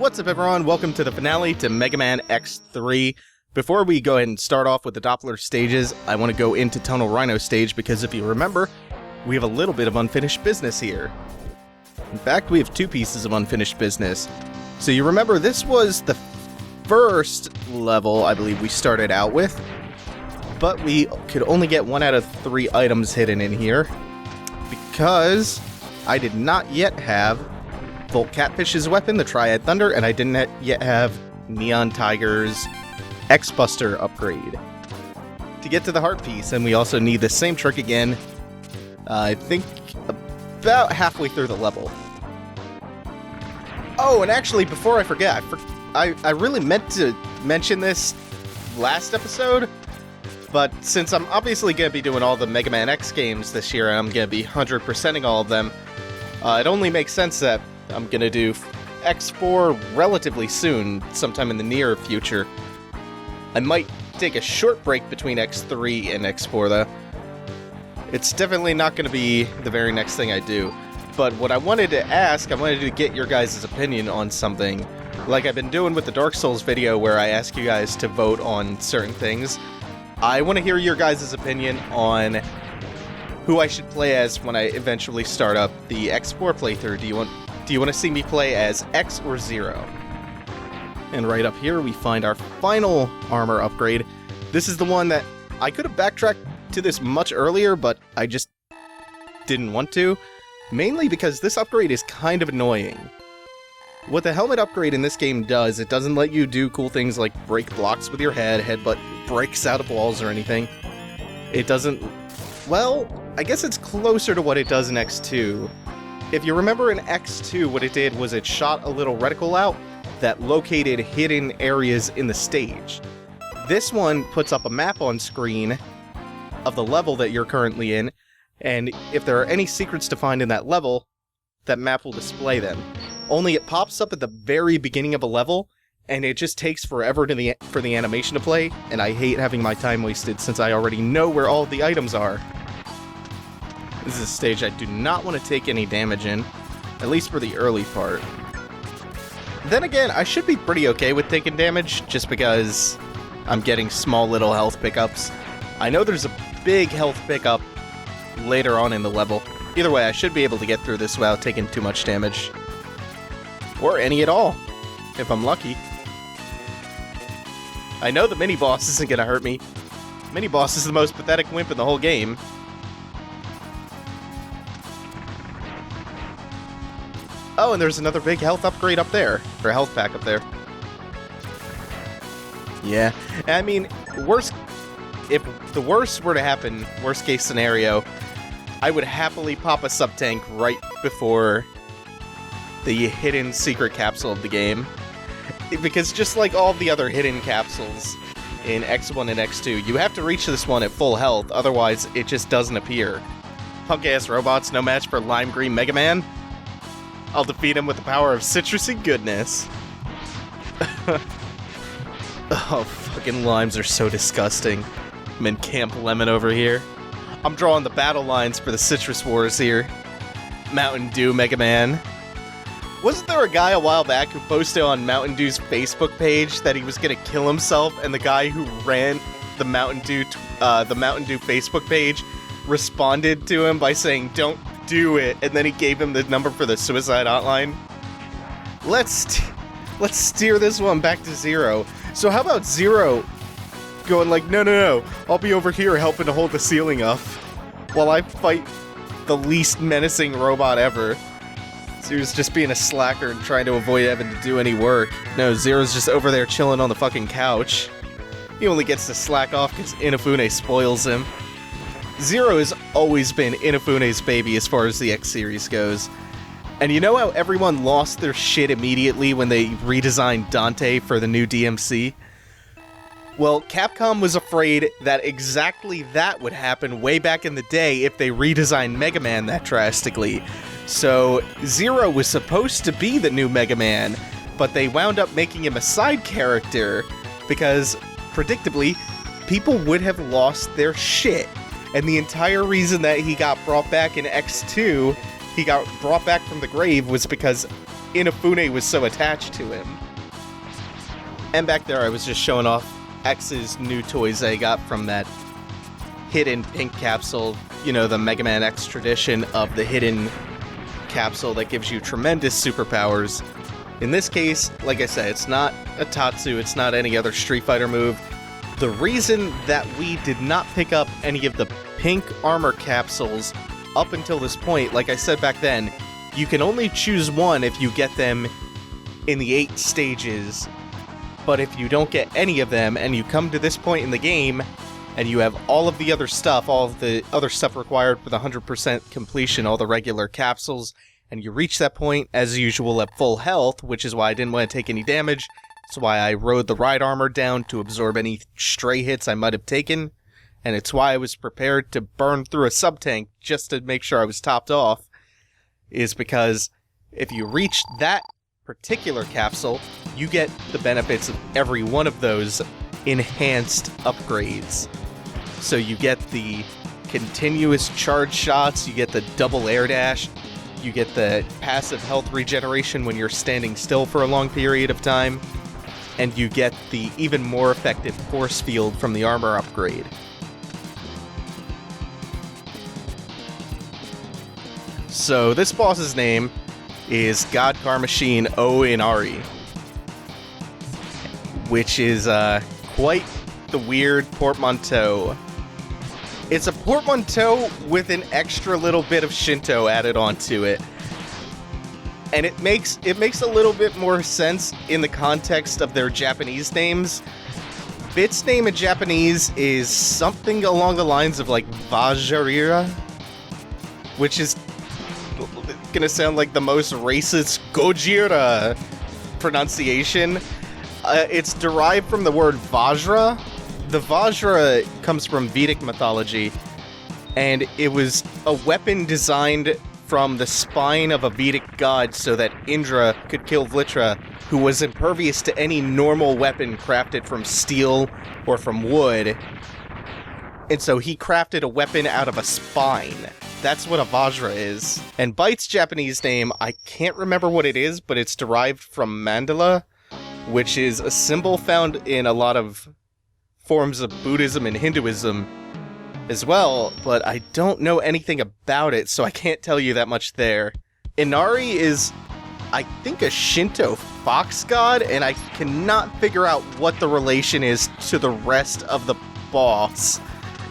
What's up, everyone? Welcome to the finale to Mega Man X3. Before we go ahead and start off with the Doppler stages, I want to go into Tunnel Rhino stage because if you remember, we have a little bit of unfinished business here. In fact, we have two pieces of unfinished business. So you remember, this was the first level I believe we started out with, but we could only get 1 out of 3 items hidden in here because I did not yet have Volt Catfish's weapon, the Triad Thunder, and I didn't yet have Neon Tiger's X-Buster upgrade. To get to the heart piece, and we also need the same trick again, I think about halfway through the level. Oh, and actually, before I forget, I really meant to mention this last episode, but since I'm obviously going to be doing all the Mega Man X games this year, and I'm going to be 100%ing all of them, it only makes sense that I'm gonna do X4 relatively soon, sometime in the near future. I might take a short break between X3 and X4 though. It's definitely not gonna be the very next thing I do. But what I wanted to ask, I wanted to get your guys' opinion on something. Like I've been doing with the Dark Souls video where I ask you guys to vote on certain things. I want to hear your guys' opinion on who I should play as when I eventually start up the X4 playthrough. Do you want to see me play as X or Zero? And right up here we find our final armor upgrade. This is the one that I could have backtracked to this much earlier, but I just didn't want to. Mainly because this upgrade is kind of annoying. What the helmet upgrade in this game does, it doesn't let you do cool things like break blocks with your headbutt breaks out of walls or anything. It doesn't... well, I guess it's closer to what it does in X2. If you remember in X2, what it did was it shot a little reticle out that located hidden areas in the stage. This one puts up a map on screen of the level that you're currently in, and if there are any secrets to find in that level, that map will display them. Only it pops up at the very beginning of a level, and it just takes forever for the animation to play, and I hate having my time wasted since I already know where all the items are. This is a stage I do not want to take any damage in, at least for the early part. Then again, I should be pretty okay with taking damage, just because I'm getting small little health pickups. I know there's a big health pickup later on in the level. Either way, I should be able to get through this without taking too much damage. Or any at all, if I'm lucky. I know the mini-boss isn't gonna hurt me. Mini-boss is the most pathetic wimp in the whole game. Oh, and there's another big health upgrade up there, or health pack up there. Yeah, I mean, if the worst were to happen, worst case scenario, I would happily pop a sub-tank right before the hidden secret capsule of the game. Because just like all the other hidden capsules in X1 and X2, you have to reach this one at full health, otherwise it just doesn't appear. Punk-ass robots, no match for Lime Green Mega Man? I'll defeat him with the power of citrusy goodness. Oh, fucking limes are so disgusting. I'm in Camp Lemon over here. I'm drawing the battle lines for the Citrus Wars here. Mountain Dew Mega Man. Wasn't there a guy a while back who posted on Mountain Dew's Facebook page that he was gonna kill himself, and the guy who ran the Mountain Dew Facebook page responded to him by saying, "Don't do it," and then he gave him the number for the suicide hotline? Let's steer this one back to Zero. So how about Zero going like, no, I'll be over here helping to hold the ceiling up while I fight the least menacing robot ever. Zero's just being a slacker and trying to avoid having to do any work. No, Zero's just over there chilling on the fucking couch. He only gets to slack off because Inafune spoils him. Zero has always been Inafune's baby as far as the X series goes. And you know how everyone lost their shit immediately when they redesigned Dante for the new DMC? Well, Capcom was afraid that exactly that would happen way back in the day if they redesigned Mega Man that drastically. So, Zero was supposed to be the new Mega Man, but they wound up making him a side character because, predictably, people would have lost their shit. And the entire reason that he got brought back in X2, he got brought back from the grave, was because Inafune was so attached to him. And back there I was just showing off X's new toys I got from that hidden pink capsule, you know, the Mega Man X tradition of the hidden capsule that gives you tremendous superpowers. In this case, like I said, it's not a Tatsu, it's not any other Street Fighter move. The reason that we did not pick up any of the pink armor capsules up until this point, like I said back then, you can only choose one if you get them in the 8 stages. But if you don't get any of them, and you come to this point in the game, and you have all of the other stuff required for the 100% completion, all the regular capsules, and you reach that point, as usual, at full health, which is why I didn't want to take any damage. That's why I rode the ride armor down to absorb any stray hits I might have taken, and it's why I was prepared to burn through a sub-tank just to make sure I was topped off, is because if you reach that particular capsule, you get the benefits of every one of those enhanced upgrades. So you get the continuous charge shots, you get the double air dash, you get the passive health regeneration when you're standing still for a long period of time, and you get the even more effective force field from the armor upgrade. So this boss's name is God Car Machine O Inari, which is quite the weird portmanteau. It's a portmanteau with an extra little bit of Shinto added onto it. And it makes a little bit more sense in the context of their Japanese names. Bit's name in Japanese is something along the lines of like Vajrira, which is gonna sound like the most racist Gojira pronunciation. It's derived from the word Vajra. The Vajra comes from Vedic mythology, and it was a weapon designed from the spine of a Vedic god so that Indra could kill Vritra, who was impervious to any normal weapon crafted from steel or from wood. And so he crafted a weapon out of a spine. That's what a Vajra is. And Byte's Japanese name, I can't remember what it is, but it's derived from mandala, which is a symbol found in a lot of forms of Buddhism and Hinduism as well, but I don't know anything about it, so I can't tell you that much there. Inari is, I think, a Shinto fox god, and I cannot figure out what the relation is to the rest of the boss,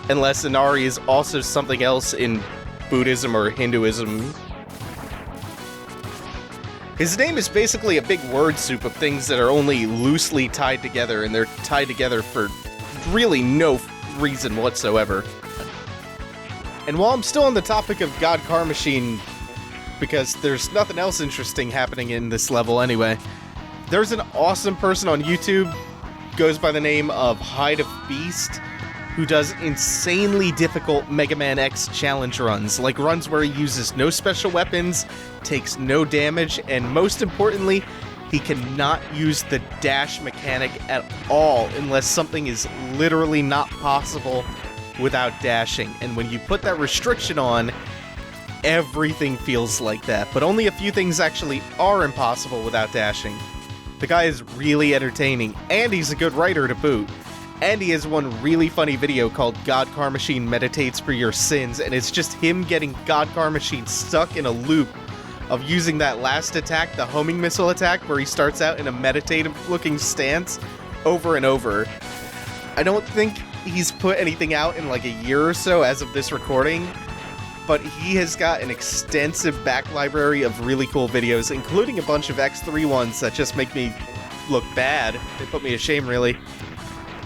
unless Inari is also something else in Buddhism or Hinduism. His name is basically a big word soup of things that are only loosely tied together, and they're tied together for really no reason whatsoever. And while I'm still on the topic of God Car Machine, because there's nothing else interesting happening in this level anyway, there's an awesome person on YouTube, goes by the name of Hide of Beast, who does insanely difficult Mega Man X challenge runs, like runs where he uses no special weapons, takes no damage, and most importantly, he cannot use the dash mechanic at all unless something is literally not possible without dashing. And when you put that restriction on, everything feels like that. But only a few things actually are impossible without dashing. The guy is really entertaining, and he's a good writer to boot. And he has one really funny video called God Car Machine Meditates for Your Sins, and it's just him getting God Car Machine stuck in a loop of using that last attack, the homing missile attack, where he starts out in a meditative-looking stance over and over. I don't think he's put anything out in like a year or so as of this recording, but he has got an extensive back library of really cool videos, including a bunch of X3 ones that just make me look bad. They put me to shame, really.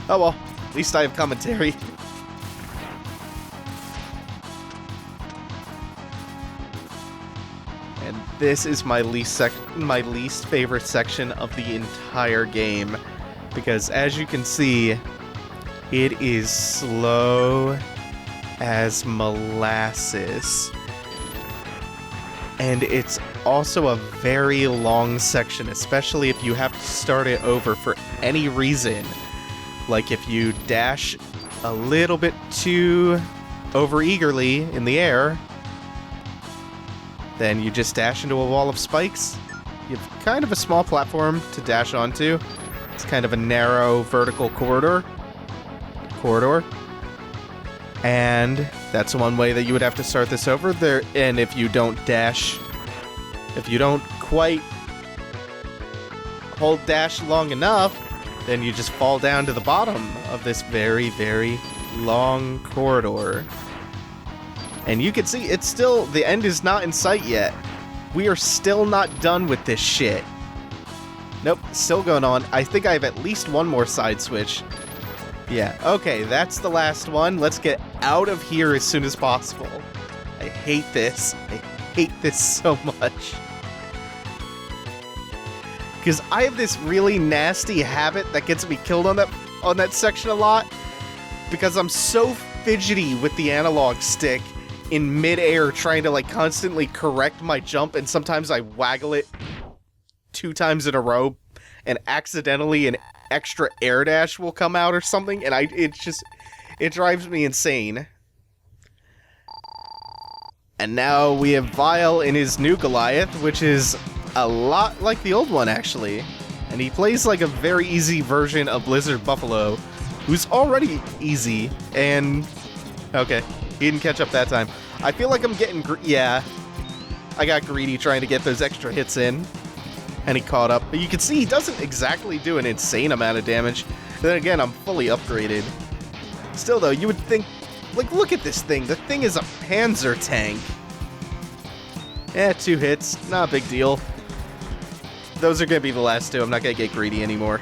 Oh well, at least I have commentary. And this is my least favorite section of the entire game, because as you can see, it is slow as molasses. And it's also a very long section, especially if you have to start it over for any reason. Like if you dash a little bit too overeagerly in the air, then you just dash into a wall of spikes, You have kind of a small platform to dash onto. It's kind of a narrow vertical corridor. And that's one way that you would have to start this over there. And if you don't quite hold dash long enough, then you just fall down to the bottom of this very, very long corridor. And you can see it's still, the end is not in sight yet. We are still not done with this shit. Nope, still going on. I think I have at least one more side switch. Yeah, okay, that's the last one. Let's get out of here as soon as possible. I hate this. I hate this so much. Because I have this really nasty habit that gets me killed on that section a lot. Because I'm so fidgety with the analog stick in midair trying to like constantly correct my jump, and sometimes I waggle it 2 times in a row and accidentally an extra air dash will come out or something, and it drives me insane. And now we have Vile in his new Goliath, which is a lot like the old one actually. And he plays like a very easy version of Blizzard Buffalo, who's already easy, and okay, he didn't catch up that time. I feel like I'm getting yeah, I got greedy trying to get those extra hits in, and he caught up. But you can see he doesn't exactly do an insane amount of damage. Then again, I'm fully upgraded. Still though, you would think, like, look at this thing. The thing is a Panzer tank. Eh, 2 hits, not a big deal. Those are gonna be the last 2. I'm not gonna get greedy anymore.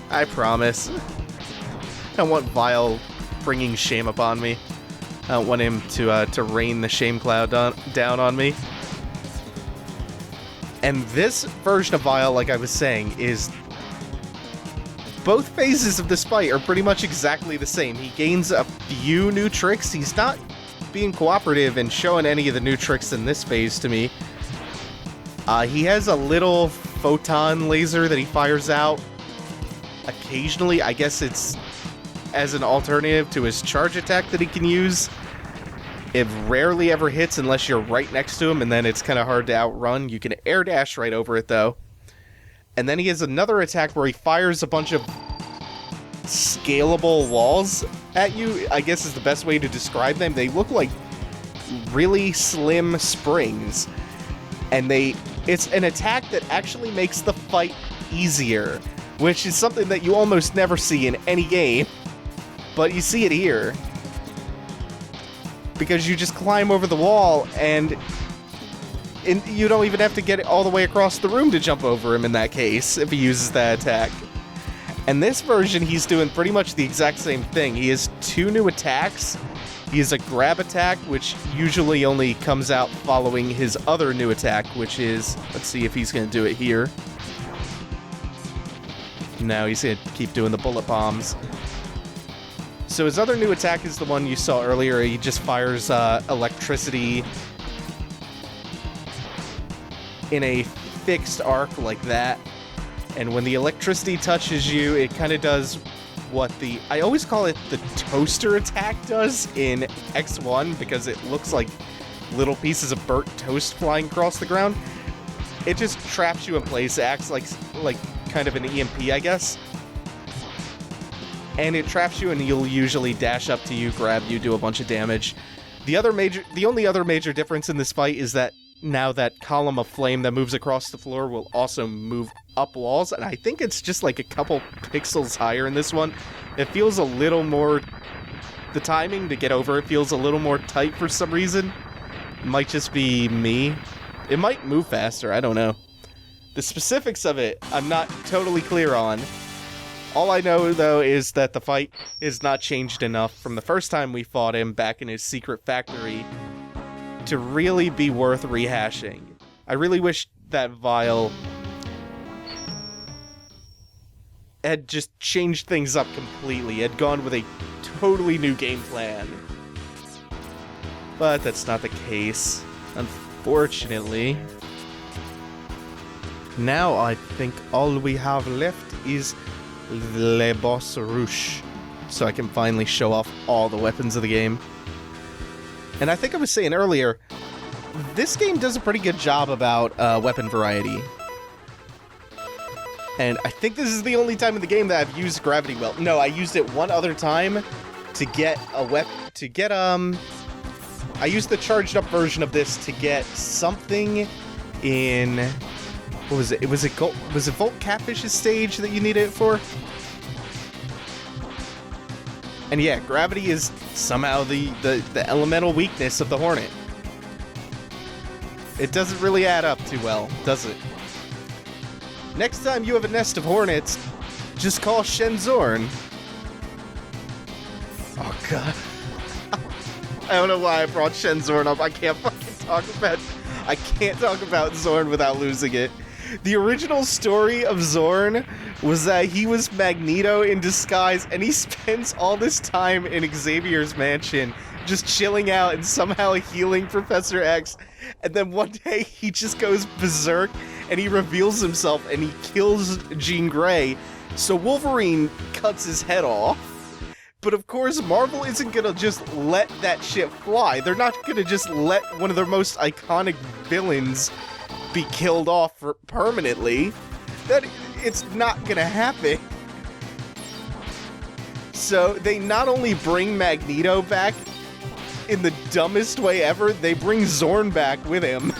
I promise. I don't want Vile bringing shame upon me. I don't want him to rain the shame cloud down on me. And this version of Vile, like I was saying, is... both phases of this fight are pretty much exactly the same. He gains a few new tricks. He's not being cooperative and showing any of the new tricks in this phase to me. He has a little photon laser that he fires out occasionally. I guess it's as an alternative to his charge attack that he can use. It rarely ever hits unless you're right next to him, and then it's kind of hard to outrun. You can air dash right over it, though. And then he has another attack where he fires a bunch of scalable walls at you, I guess is the best way to describe them. They look like really slim springs. And it's an attack that actually makes the fight easier, which is something that you almost never see in any game. But you see it here. Because you just climb over the wall, and you don't even have to get it all the way across the room to jump over him in that case, if he uses that attack. And this version, he's doing pretty much the exact same thing. He has 2 new attacks. He has a grab attack, which usually only comes out following his other new attack, which is... let's see if he's going to do it here. No, he's going to keep doing the bullet bombs. So his other new attack is the one you saw earlier. He just fires electricity in a fixed arc like that. And when the electricity touches you, it kind of does what I always call it the toaster attack does in X1, because it looks like little pieces of burnt toast flying across the ground. It just traps you in place. It acts like kind of an EMP, I guess. And it traps you, and you'll usually dash up to you, grab you, do a bunch of damage. The only other major difference in this fight is that now that column of flame that moves across the floor will also move up walls, and I think it's just like a couple pixels higher in this one. It feels a little more... the timing to get over it feels a little more tight for some reason. It might just be me. It might move faster, I don't know. The specifics of it, I'm not totally clear on. All I know, though, is that the fight is not changed enough from the first time we fought him back in his secret factory to really be worth rehashing. I really wish that Vile had just changed things up completely, had gone with a totally new game plan. But that's not the case, unfortunately. Now I think all we have left is Le Boss Rouge, so I can finally show off all the weapons of the game. And I think I was saying earlier, this game does a pretty good job about weapon variety. And I think this is the only time in the game that I've used gravity well. No, I used it one other time to get a weapon, I used the charged up version of this to get something in, what was it? Was it Volt Catfish's stage that you needed it for? And yeah, gravity is somehow the elemental weakness of the Hornet. It doesn't really add up too well, does it? Next time you have a nest of Hornets, just call Xorn. Oh god. I don't know why I brought Xorn up. I can't talk about Xorn without losing it. The original story of Xorn was that he was Magneto in disguise, and he spends all this time in Xavier's mansion just chilling out and somehow healing Professor X, and then one day he just goes berserk and he reveals himself and he kills Jean Grey, so Wolverine cuts his head off. But of course, Marvel isn't gonna just let that shit fly. They're not gonna just let one of their most iconic villains be killed off permanently. It's not gonna happen. So they not only bring Magneto back in the dumbest way ever, they bring Xorn back with him.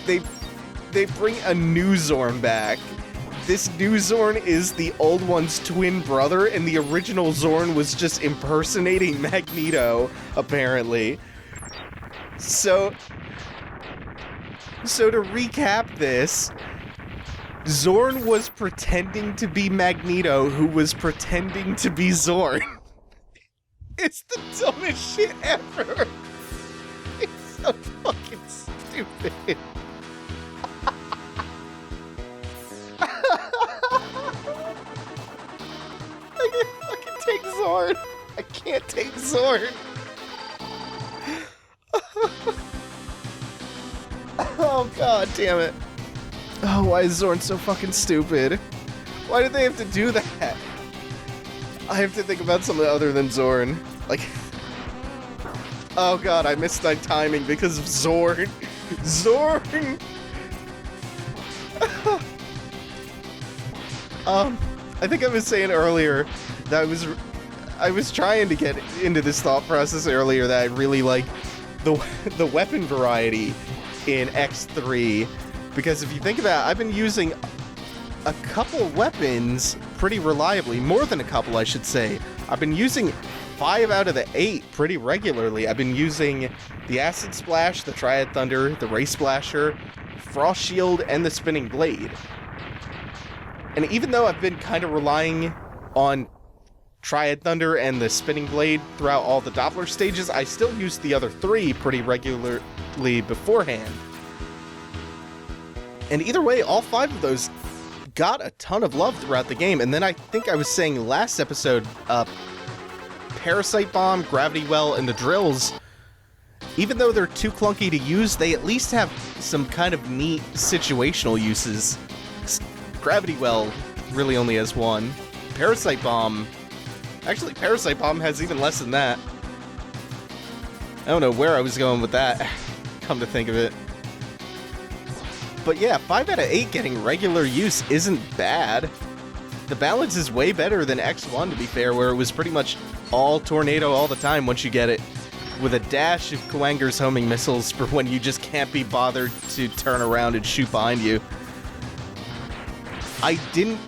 They bring a new Xorn back. This new Xorn is the old one's twin brother, and the original Xorn was just impersonating Magneto, apparently. So to recap this, Xorn was pretending to be Magneto, who was pretending to be Xorn. It's the dumbest shit ever. It's so fucking stupid. I can't fucking take Xorn. I can't take Xorn. Oh god damn it. Oh, why is Xorn so fucking stupid? Why did they have to do that? I have to think about something other than Xorn. Like, oh god, I missed my timing because of Xorn. Xorn! I think I was saying earlier that I was trying to get into this thought process earlier that I really like the weapon variety in X3, because if you think about it, I've been using a couple weapons pretty reliably, more than a couple I should say. I've been using 5 out of the 8 pretty regularly. I've been using the Acid Splash, the Triad Thunder, the Ray Splasher, Frost Shield, and the Spinning Blade. And even though I've been kind of relying on Triad Thunder and the Spinning Blade throughout all the Doppler stages, I still use the other 3 pretty regularly beforehand. And either way, all 5 of those got a ton of love throughout the game. And then I think I was saying last episode, Parasite Bomb, Gravity Well, and the drills, even though they're too clunky to use, they at least have some kind of neat situational uses. Gravity Well really only has 1. Parasite Bomb... Actually, Parasite Bomb has even less than that. I don't know where I was going with that, come to think of it. But yeah, 5 out of 8 getting regular use isn't bad. The balance is way better than X1, to be fair, where it was pretty much all Tornado all the time once you get it, with a dash of Kuanger's homing missiles for when you just can't be bothered to turn around and shoot behind you. I didn't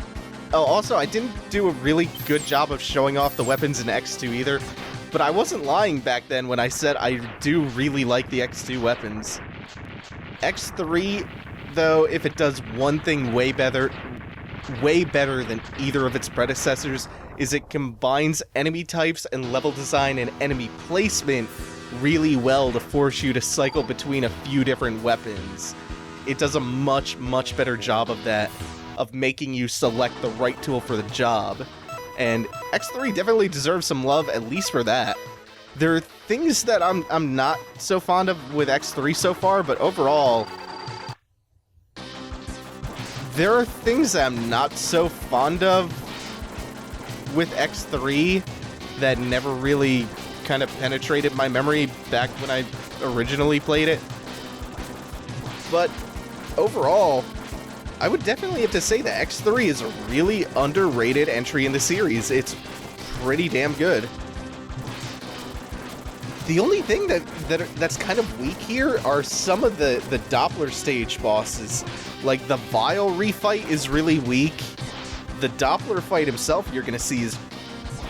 do a really good job of showing off the weapons in X2 either, but I wasn't lying back then when I said I do really like the X2 weapons. X3, though, if it does one thing way better than either of its predecessors, is it combines enemy types and level design and enemy placement really well to force you to cycle between a few different weapons. It does a much, much better job of that, of making you select the right tool for the job. And X3 definitely deserves some love, at least for that. There are things that I'm not so fond of with X3 so far, but overall, there are things that I'm not so fond of with X3 that never really kind of penetrated my memory back when I originally played it. But overall, I would definitely have to say that X3 is a really underrated entry in the series. It's pretty damn good. The only thing that's kind of weak here are some of the Doppler stage bosses. Like, the Vile refight is really weak. The Doppler fight himself, you're gonna see, is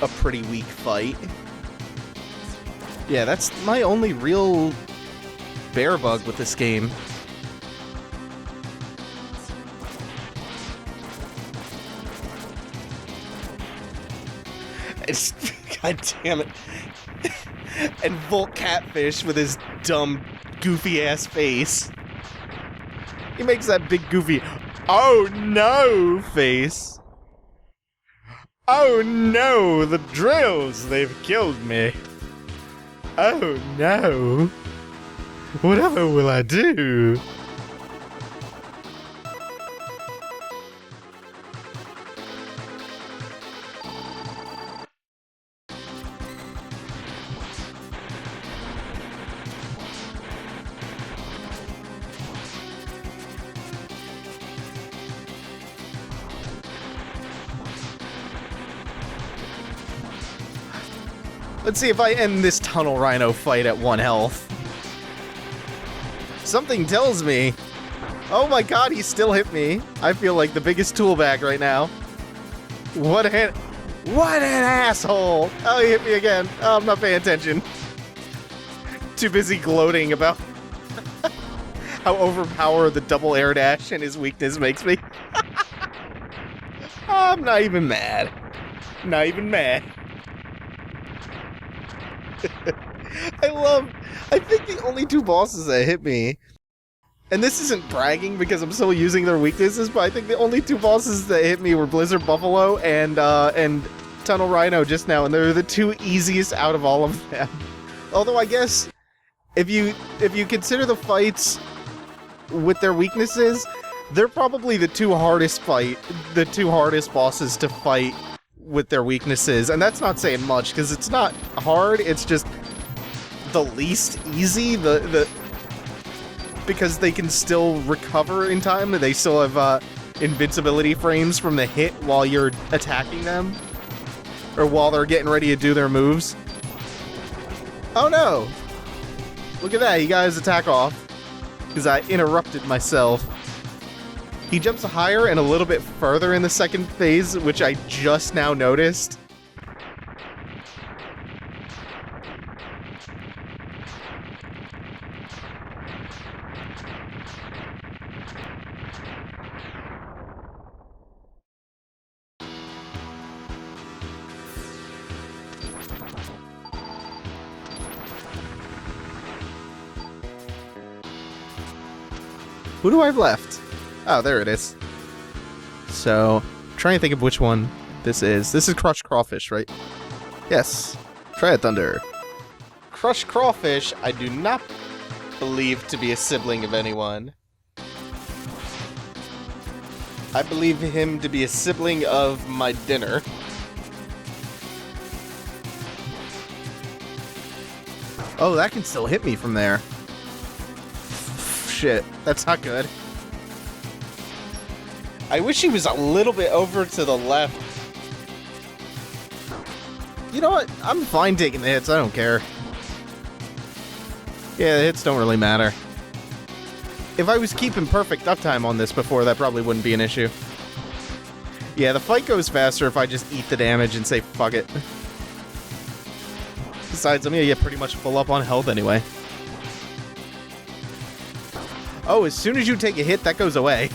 a pretty weak fight. Yeah, that's my only real bear bug with this game. God damn it. And Volt Catfish with his dumb, goofy-ass face. He makes that big, goofy, "Oh no" face. Oh no, the drills, they've killed me. Oh no. Whatever will I do? Let's see if I end this Tunnel Rhino fight at 1 health. Something tells me... Oh my god, he still hit me. I feel like the biggest tool bag right now. What an asshole! Oh, he hit me again. Oh, I'm not paying attention. Too busy gloating about how overpowered the double air dash and his weakness makes me. I'm not even mad. Not even mad. I think the only 2 bosses that hit me, and this isn't bragging because I'm still using their weaknesses, but I think the only 2 bosses that hit me were Blizzard Buffalo and Tunnel Rhino just now, and they're the 2 easiest out of all of them. Although I guess if you consider the fights with their weaknesses, they're probably the 2 hardest bosses to fight with their weaknesses, and that's not saying much because it's not hard, it's just the least easy, because they can still recover in time, they still have invincibility frames from the hit while you're attacking them, or while they're getting ready to do their moves. Oh no! Look at that, he got his attack off because I interrupted myself. He jumps higher and a little bit further in the second phase, which I just now noticed. Who do I have left? Oh, there it is. So, I'm trying to think of which one this is. This is Crushed Crawfish, right? Yes. Try it, Thunder. Crushed Crawfish, I do not believe to be a sibling of anyone. I believe him to be a sibling of my dinner. Oh, that can still hit me from there. Shit, that's not good. I wish he was a little bit over to the left. You know what? I'm fine taking the hits, I don't care. Yeah, the hits don't really matter. If I was keeping perfect uptime on this before, that probably wouldn't be an issue. Yeah, the fight goes faster if I just eat the damage and say fuck it. Besides, I'm gonna get pretty much full up on health anyway. Oh, as soon as you take a hit, that goes away.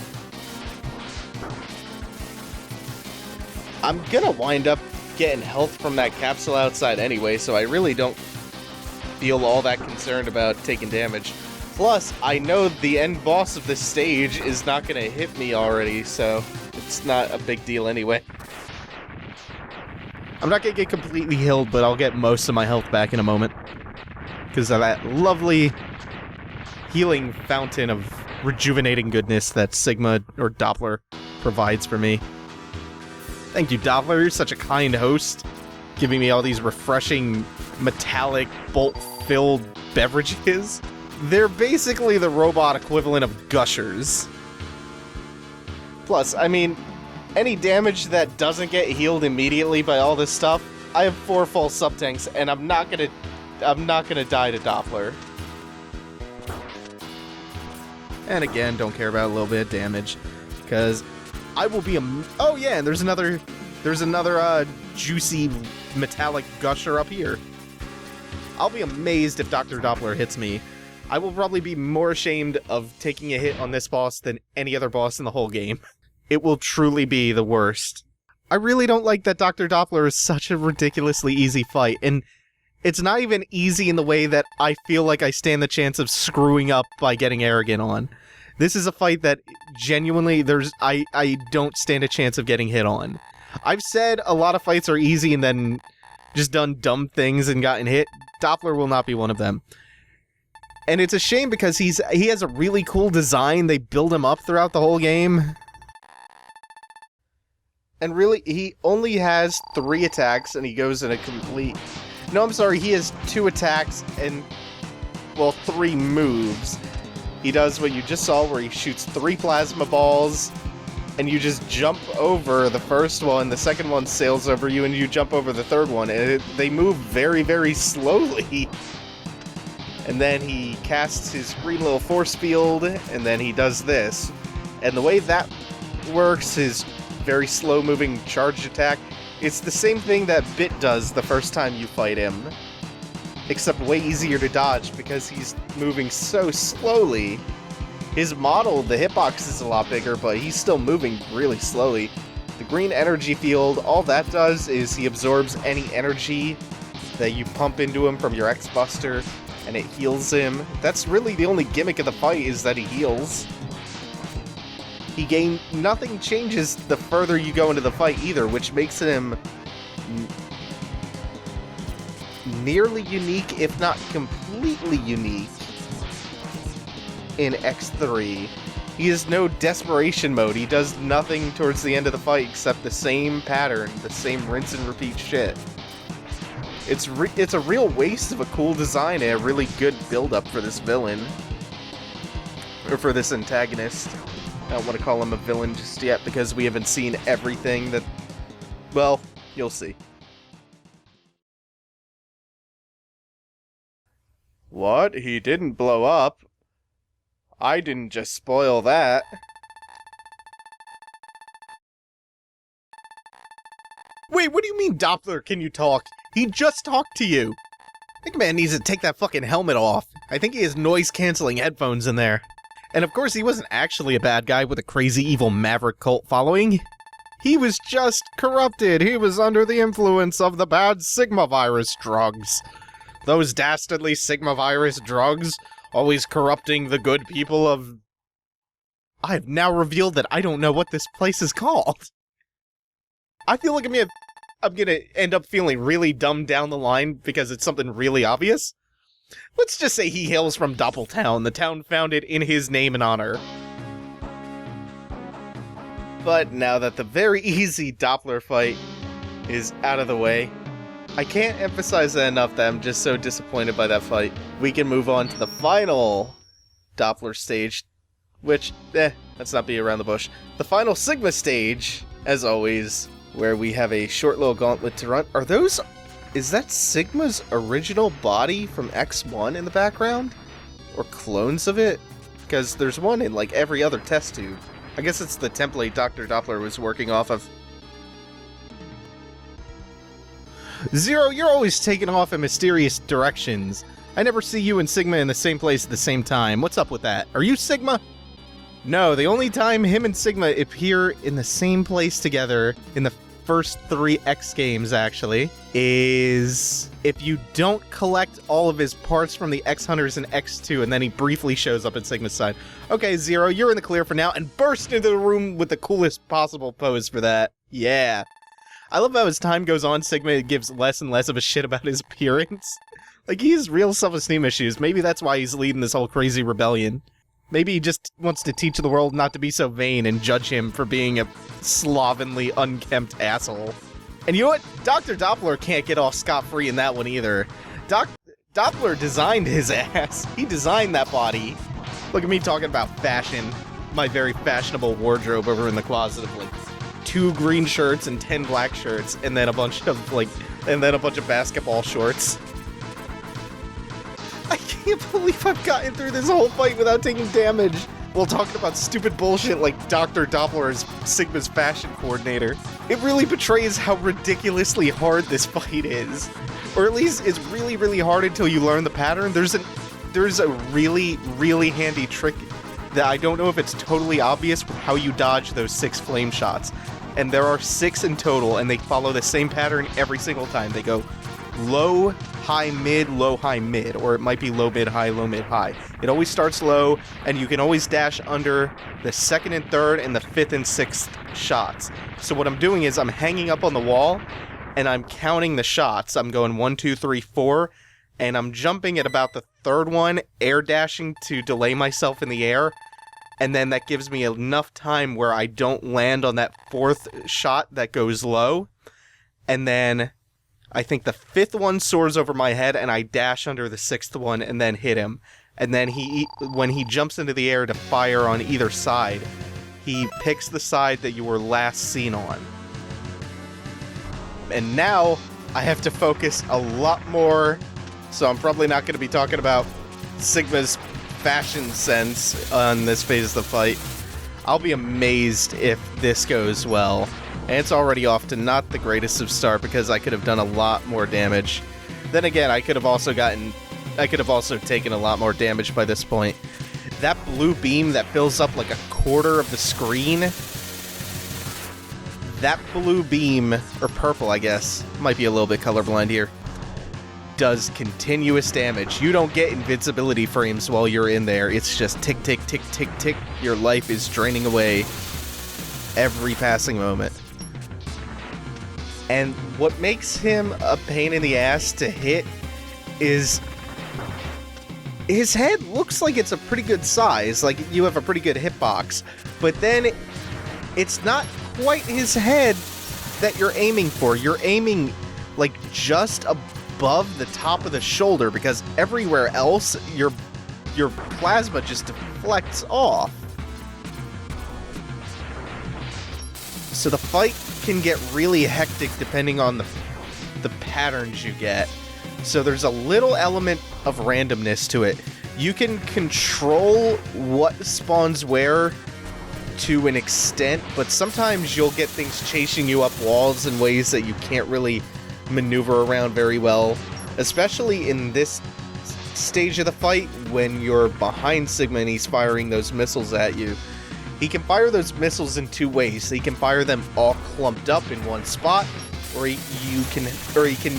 I'm gonna wind up getting health from that capsule outside anyway, so I really don't feel all that concerned about taking damage. Plus, I know the end boss of this stage is not gonna hit me already, so it's not a big deal anyway. I'm not gonna get completely healed, but I'll get most of my health back in a moment. Because of that lovely healing fountain of rejuvenating goodness that Sigma or Doppler provides for me. Thank you, Doppler. You're such a kind host, giving me all these refreshing, metallic, bolt-filled beverages. They're basically the robot equivalent of Gushers. Plus, I mean, any damage that doesn't get healed immediately by all this stuff, I have 4 full sub-tanks, and I'm not gonna die to Doppler. And again, don't care about a little bit of damage, because I will be oh yeah, and there's another juicy metallic gusher up here. I'll be amazed if Dr. Doppler hits me. I will probably be more ashamed of taking a hit on this boss than any other boss in the whole game. It will truly be the worst. I really don't like that Dr. Doppler is such a ridiculously easy fight, and it's not even easy in the way that I feel like I stand the chance of screwing up by getting arrogant on. This is a fight that genuinely I don't stand a chance of getting hit on. I've said a lot of fights are easy and then just done dumb things and gotten hit. Doppler will not be one of them. And it's a shame because he has a really cool design. They build him up throughout the whole game. And really, he only has 3 attacks and he goes in a complete... No, I'm sorry, he has 2 attacks and, well, 3 moves. He does what you just saw where he shoots 3 plasma balls and you just jump over the first one, the second one sails over you, and you jump over the third one, and they move very, very slowly. And then he casts his green little force field, and then he does this. And the way that works, his very slow-moving charged attack, it's the same thing that Bit does the first time you fight him, except way easier to dodge because he's moving so slowly. His model, the hitbox is a lot bigger, but he's still moving really slowly. The green energy field, all that does is he absorbs any energy that you pump into him from your X-Buster, and it heals him. That's really the only gimmick of the fight, is that he heals. Nothing changes the further you go into the fight either, which makes him nearly unique, if not completely unique, in X3. He has no desperation mode. He does nothing towards the end of the fight except the same pattern, the same rinse and repeat shit. It's a real waste of a cool design and a really good build-up for this villain. Or for this antagonist. I don't want to call him a villain just yet because we haven't seen everything that... Well, you'll see. What? He didn't blow up? I didn't just spoil that. Wait, what do you mean, Doppler? Can you talk? He just talked to you. I think man needs to take that fucking helmet off. I think he has noise-canceling headphones in there. And of course, he wasn't actually a bad guy with a crazy evil Maverick cult following. He was just corrupted. He was under the influence of the bad Sigma virus drugs. Those dastardly Sigma virus drugs, always corrupting the good people of... I have now revealed that I don't know what this place is called. I feel like I'm gonna end up feeling really dumb down the line because it's something really obvious. Let's just say he hails from Doppeltown, the town founded in his name and honor. But now that the very easy Doppler fight is out of the way, I can't emphasize that enough that I'm just so disappointed by that fight. We can move on to the final Doppler stage, which, let's not be around the bush. The final Sigma stage, as always, where we have a short little gauntlet to run. Is that Sigma's original body from X1 in the background? Or clones of it? Because there's one in, like, every other test tube. I guess it's the template Dr. Doppler was working off of. Zero, you're always taking off in mysterious directions. I never see you and Sigma in the same place at the same time. What's up with that? Are you Sigma? No, the only time him and Sigma appear in the same place together in the first 3 X games, actually, is if you don't collect all of his parts from the X Hunters in X2, and then he briefly shows up at Sigma's side. Okay, Zero, you're in the clear for now, and burst into the room with the coolest possible pose for that. Yeah. I love how as time goes on, Sigma gives less and less of a shit about his appearance. Like, he has real self-esteem issues. Maybe that's why he's leading this whole crazy rebellion. Maybe he just wants to teach the world not to be so vain and judge him for being a slovenly, unkempt asshole. And you know what? Dr. Doppler can't get off scot-free in that one either. Doppler designed his ass. He designed that body. Look at me talking about fashion. my very fashionable wardrobe over in the closet of, like, 2 green shirts and 10 black shirts, and then a bunch of basketball shorts. I can't believe I've gotten through this whole fight without taking damage while talking about stupid bullshit like Dr. Doppler is Sigma's fashion coordinator. It really betrays how ridiculously hard this fight is. Or at least it's really, really hard until you learn the pattern. There's a really, really handy trick that I don't know if it's totally obvious with how you dodge those 6 flame shots. And there are 6 in total, and they follow the same pattern every single time. They go low, high, mid, or it might be low, mid, high. It always starts low, and you can always dash under the 2nd and 3rd and the 5th and 6th shots. So what I'm doing is I'm hanging up on the wall, and I'm counting the shots. I'm going 1, 2, 3, 4, and I'm jumping at about the 3rd one, air dashing to delay myself in the air, and then that gives me enough time where I don't land on that 4th shot that goes low, and then I think the 5th one soars over my head, and I dash under the 6th one and then hit him. And then when he jumps into the air to fire on either side, he picks the side that you were last seen on. And now I have to focus a lot more, so I'm probably not going to be talking about Sigma's fashion sense on this phase of the fight. I'll be amazed if this goes well. And it's already off to not the greatest of start because I could have done a lot more damage. Then again, I could have also taken a lot more damage by this point. That blue beam that fills up like a quarter of the screen, that blue beam, or purple I guess, might be a little bit colorblind here, does continuous damage. You don't get invincibility frames while you're in there. It's just tick, tick, tick, tick, tick. Your life is draining away every passing moment. And what makes him a pain in the ass to hit is his head looks like it's a pretty good size, like you have a pretty good hitbox, but then it's not quite his head that you're aiming for. You're aiming like just above the top of the shoulder because everywhere else your plasma just deflects off. So the fight can get really hectic depending on the patterns you get. So there's a little element of randomness to it. You can control what spawns where to an extent, but sometimes you'll get things chasing you up walls in ways that you can't really maneuver around very well, especially in this stage of the fight when you're behind Sigma and he's firing those missiles at you. He can fire those missiles in 2 ways. He can fire them all clumped up in one spot, or he can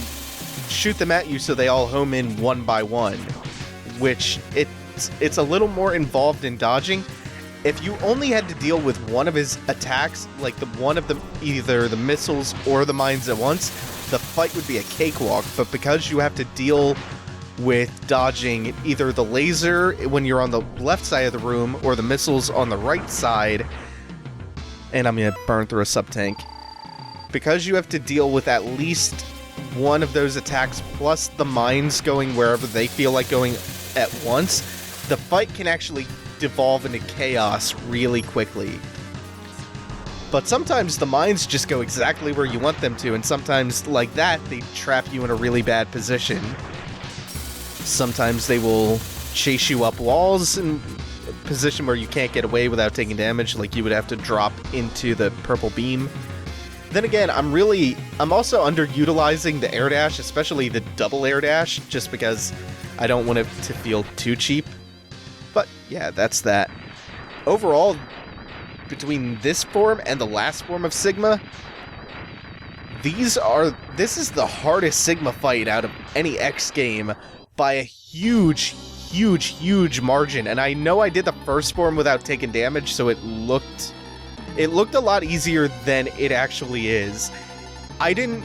shoot them at you so they all home in one by one, which it's a little more involved in dodging. If you only had to deal with one of his attacks, like either the missiles or the mines at once, the fight would be a cakewalk. But because you have to deal with dodging either the laser when you're on the left side of the room or the missiles on the right side, and I'm gonna burn through a sub-tank. Because you have to deal with at least one of those attacks plus the mines going wherever they feel like going at once, the fight can actually devolve into chaos really quickly. But sometimes the mines just go exactly where you want them to, and sometimes, like that, they trap you in a really bad position. Sometimes they will chase you up walls in a position where you can't get away without taking damage, like you would have to drop into the purple beam. Then again, I'm also underutilizing the air dash, especially the double air dash, just because I don't want it to feel too cheap. But yeah, that's that. Overall, between this form and the last form of Sigma, this is the hardest Sigma fight out of any X game by a huge, huge, huge margin. And I know I did the first form without taking damage, so it looked a lot easier than it actually is. I didn't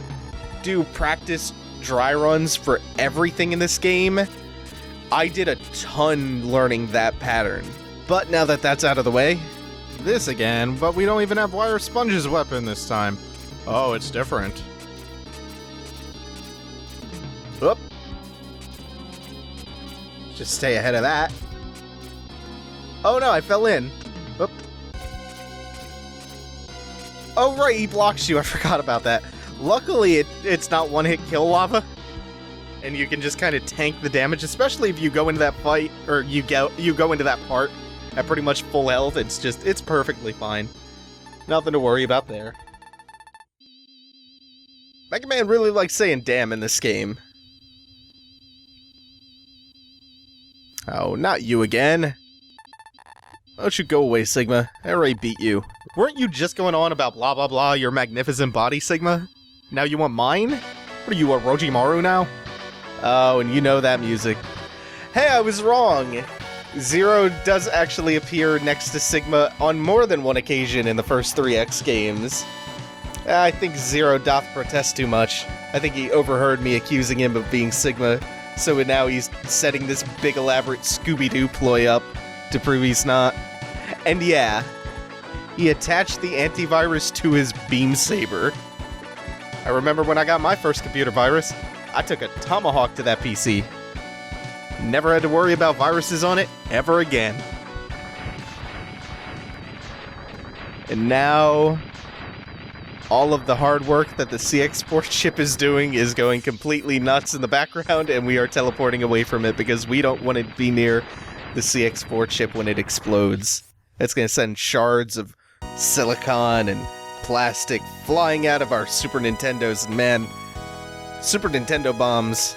do practice dry runs for everything in this game. I did a ton learning that pattern. But now that that's out of the way, This again, but we don't even have Wire Sponge's weapon this time. Oh, it's different. Oop. Just stay ahead of that. Oh no, I fell in. Oop. Oh, right, he blocks you. I forgot about that. Luckily, it's not one-hit kill lava. And you can just kind of tank the damage, especially if you go into that fight, or you go into that part at pretty much full health. It's perfectly fine. Nothing to worry about there. Mega Man really likes saying damn in this game. Oh, not you again. Why don't you go away, Sigma? I already beat you. Weren't you just going on about blah blah blah, your magnificent body, Sigma? Now you want mine? What are you, a Rojimaru now? Oh, and you know that music. Hey, I was wrong! Zero does actually appear next to Sigma on more than one occasion in the first 3X games. I think Zero doth protest too much. I think he overheard me accusing him of being Sigma, so now he's setting this big elaborate Scooby-Doo ploy up to prove he's not. And yeah, he attached the antivirus to his beam saber. I remember when I got my first computer virus, I took a tomahawk to that PC. Never had to worry about viruses on it ever again. And now, all of the hard work that the CX-Port chip is doing is going completely nuts in the background, and we are teleporting away from it because we don't want to be near the CX-Port chip when it explodes. It's going to send shards of silicon and plastic flying out of our Super Nintendos, and man, Super Nintendo bombs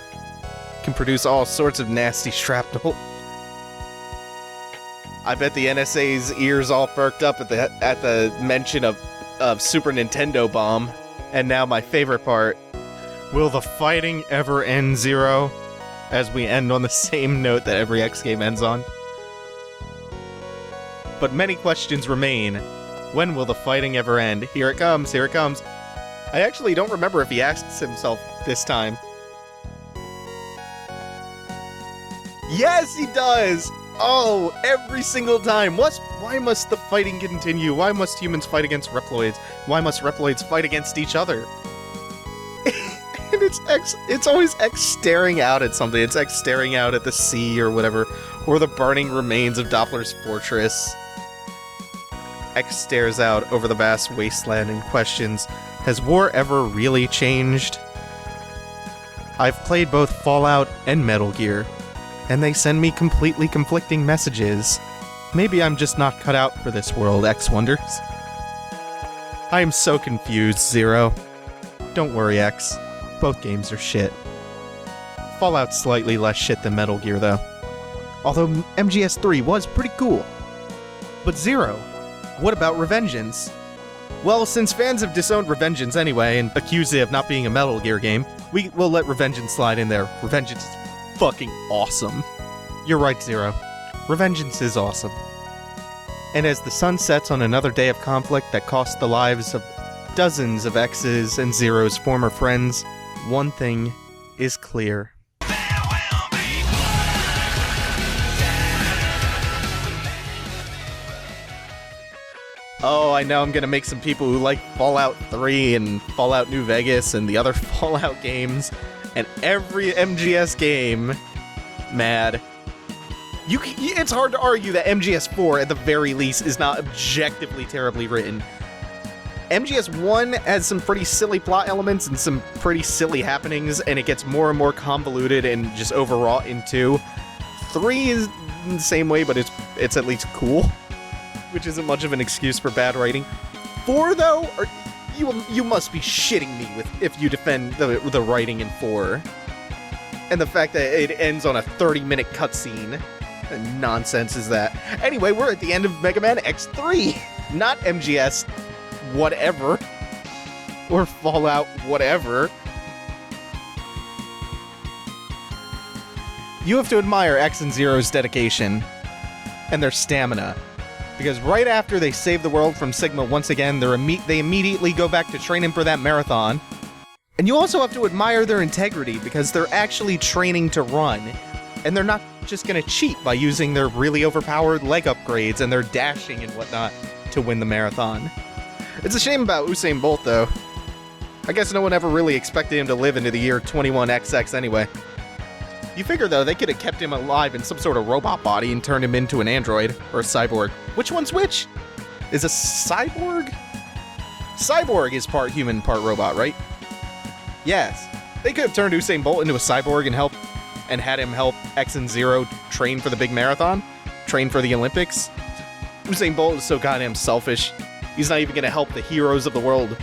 can produce all sorts of nasty shrapnel. I bet the NSA's ears all perked up at the mention of Super Nintendo bomb. And now my favorite part. Will the fighting ever end, Zero? As we end on the same note that every X game ends on. But many questions remain. When will the fighting ever end? Here it comes, here it comes. I actually don't remember if he asks himself this time. Yes, he does! Oh, every single time. Why must the fighting continue? Why must humans fight against Reploids? Why must Reploids fight against each other? And it's always X staring out at something. It's X staring out at the sea or whatever, or the burning remains of Doppler's fortress. X stares out over the vast wasteland and questions, has war ever really changed? I've played both Fallout and Metal Gear, and they send me completely conflicting messages. Maybe I'm just not cut out for this world, X wonders. I am so confused, Zero. Don't worry, X. Both games are shit. Fallout's slightly less shit than Metal Gear, though. Although MGS3 was pretty cool. But Zero, what about Revengeance? Well, since fans have disowned Revengeance anyway and accused it of not being a Metal Gear game, we will let Revengeance slide in there. Revengeance is fucking awesome. You're right, Zero. Revengeance is awesome. And as the sun sets on another day of conflict that cost the lives of dozens of X's and Zero's former friends, one thing is clear. Oh, I know I'm gonna make some people who like Fallout 3 and Fallout New Vegas and the other Fallout games and every MGS game mad. It's hard to argue that MGS4, at the very least, is not objectively terribly written. MGS1 has some pretty silly plot elements and some pretty silly happenings, and it gets more and more convoluted and just overwrought in 2. 3 is in the same way, but it's at least cool, which isn't much of an excuse for bad writing. 4, though, you must be shitting me if you defend the writing in 4. And the fact that it ends on a 30-minute cutscene. Nonsense is that. Anyway, we're at the end of Mega Man X3, not MGS whatever, or Fallout whatever. You have to admire X and Zero's dedication and their stamina, because right after they save the world from Sigma once again, they immediately go back to training for that marathon. And you also have to admire their integrity, because they're actually training to run, and they're not just gonna cheat by using their really overpowered leg upgrades and their dashing and whatnot to win the marathon. It's a shame about Usain Bolt, though. I guess no one ever really expected him to live into the year 21XX anyway. You figure, though, they could have kept him alive in some sort of robot body and turned him into an android, or a cyborg. Which one's which? Is a cyborg Cyborg is part human, part robot, right? Yes. They could have turned Usain Bolt into a cyborg and had him help X and Zero train for the big marathon, train for the Olympics. Usain Bolt is so goddamn selfish. He's not even going to help the heroes of the world.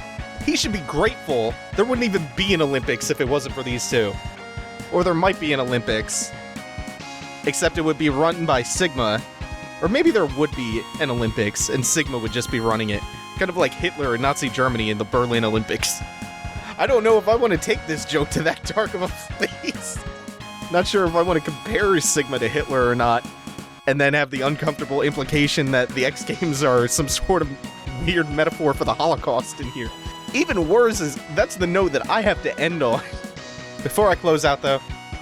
He should be grateful there wouldn't even be an Olympics if it wasn't for these two. Or there might be an Olympics, except it would be run by Sigma. Or maybe there would be an Olympics and Sigma would just be running it. Kind of like Hitler in Nazi Germany in the Berlin Olympics. I don't know if I want to take this joke to that dark of a place. Not sure if I want to compare Sigma to Hitler or not, and then have the uncomfortable implication that the X Games are some sort of weird metaphor for the Holocaust in here. Even worse is, that's the note that I have to end on. Before I close out though,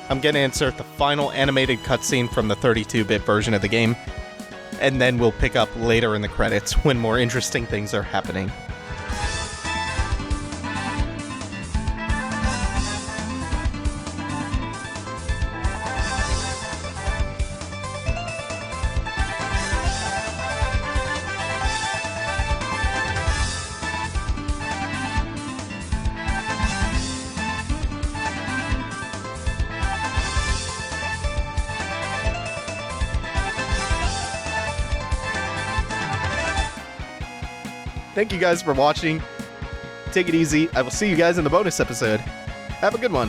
I'm gonna insert the final animated cutscene from the 32-bit version of the game, and then we'll pick up later in the credits when more interesting things are happening. Thank you guys for watching. Take it easy. I will see you guys in the bonus episode. Have a good one.